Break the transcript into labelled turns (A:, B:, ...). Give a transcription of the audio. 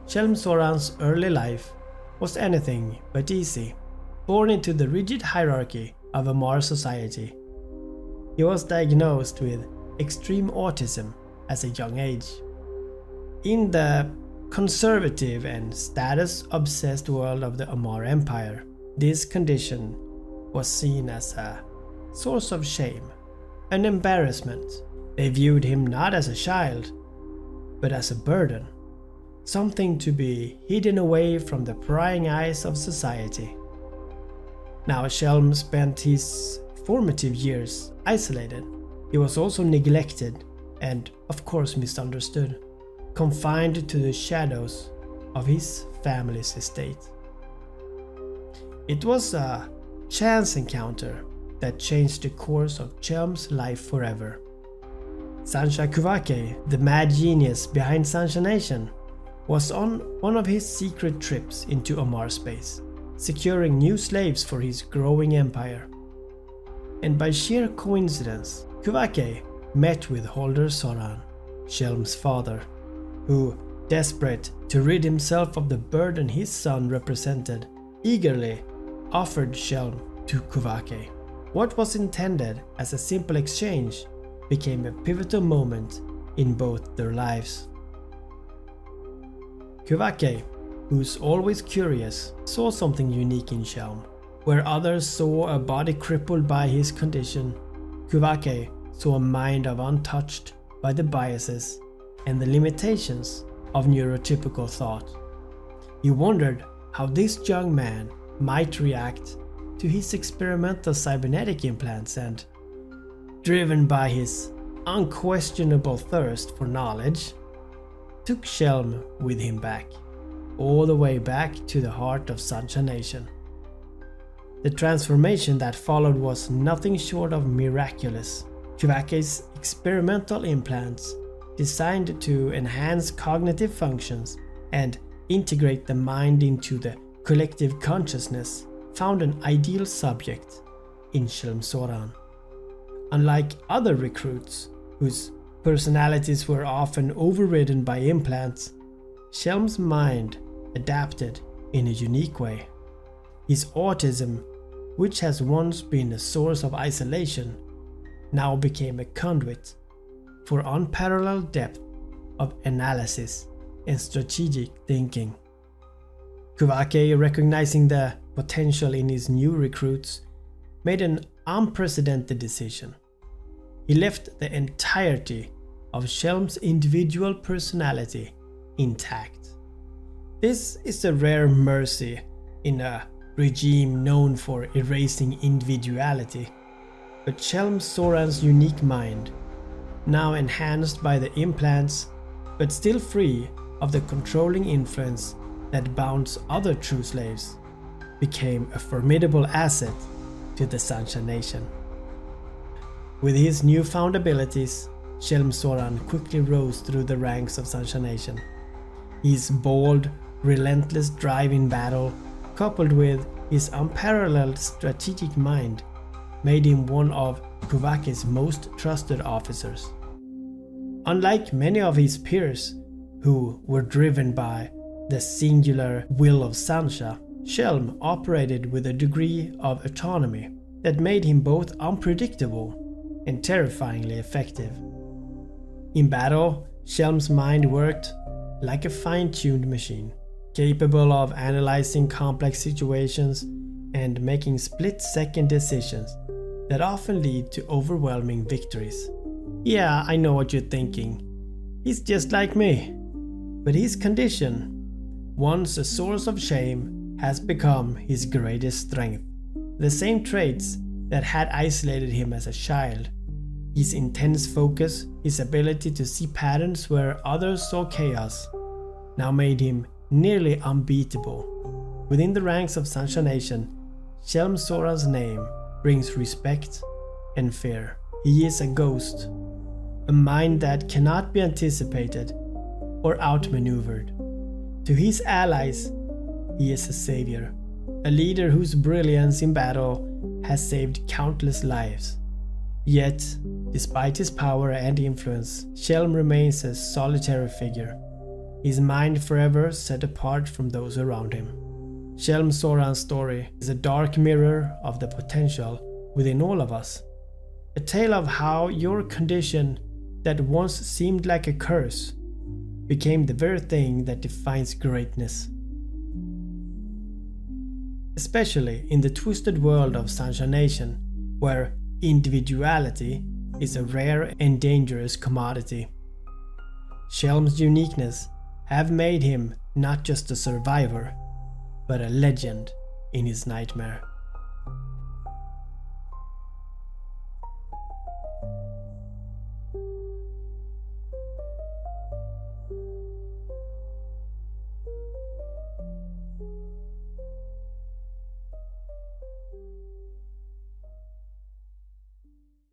A: Chelm Soran's early life was anything but easy. Born into the rigid hierarchy of Amarr society, he was diagnosed with extreme autism at a young age. In the conservative and status-obsessed world of the Amarr Empire, this condition was seen as a source of shame, an embarrassment. They viewed him not as a child, but as a burden, something to be hidden away from the prying eyes of society. Now Chelm spent his formative years isolated. He was also neglected and, of course, misunderstood, confined to the shadows of his family's estate. It was a chance encounter that changed the course of Chelm's life forever. Sancha Kuvake, the mad genius behind Sancha Nation, was on one of his secret trips into Amarr space, securing new slaves for his growing empire. And by sheer coincidence, Kuvake met with Holder Soran, Chelm's father, who, desperate to rid himself of the burden his son represented, eagerly offered Chelm to Kuvake. What was intended as a simple exchange became a pivotal moment in both their lives. Kuvake, who's always curious, saw something unique in Chelm. Where others saw a body crippled by his condition, Kuvake saw a mind untouched by the biases and the limitations of neurotypical thought. He wondered how this young man might react to his experimental cybernetic implants and, driven by his unquestionable thirst for knowledge, took Chelm with him back, all the way back to the heart of Sancha Nation. The transformation that followed was nothing short of miraculous. Kuvake's experimental implants, designed to enhance cognitive functions and integrate the mind into the collective consciousness, found an ideal subject in Chelm Soran. Unlike other recruits, whose personalities were often overridden by implants, Chelm's mind adapted in a unique way. His autism, which has once been a source of isolation, now became a conduit for unparalleled depth of analysis and strategic thinking. Kuvake, recognizing the potential in his new recruits, made an unprecedented decision. He left the entirety of Chelm's individual personality intact. This is a rare mercy in a regime known for erasing individuality, but Chelm Soran's unique mind, now enhanced by the implants but still free of the controlling influence that bounds other true slaves, became a formidable asset to the Sancha Nation. With his newfound abilities, Chelm Soran quickly rose through the ranks of Sancha Nation. His bold, relentless drive in battle, coupled with his unparalleled strategic mind, made him one of Kuvake's most trusted officers. Unlike many of his peers, who were driven by the singular will of Sancha, Chelm operated with a degree of autonomy that made him both unpredictable and terrifyingly effective. In battle, Chelm's mind worked like a fine-tuned machine, capable of analyzing complex situations and making split-second decisions that often lead to overwhelming victories. Yeah, I know what you're thinking. He's just like me. But his condition, once a source of shame, has become his greatest strength. The same traits that had isolated him as a child, his intense focus, his ability to see patterns where others saw chaos, now made him nearly unbeatable. Within the ranks of Sancha Nation, Chelm Soran's name brings respect and fear. He is a ghost, a mind that cannot be anticipated or outmaneuvered. To his allies, he is a savior, a leader whose brilliance in battle has saved countless lives. Yet, despite his power and influence, Chelm remains a solitary figure, his mind forever set apart from those around him. Chelm Soran's story is a dark mirror of the potential within all of us. A tale of how your condition that once seemed like a curse became the very thing that defines greatness. Especially in the twisted world of Sunshine Nation, where individuality is a rare and dangerous commodity. Chelm's uniqueness have made him not just a survivor, but a legend in his nightmare.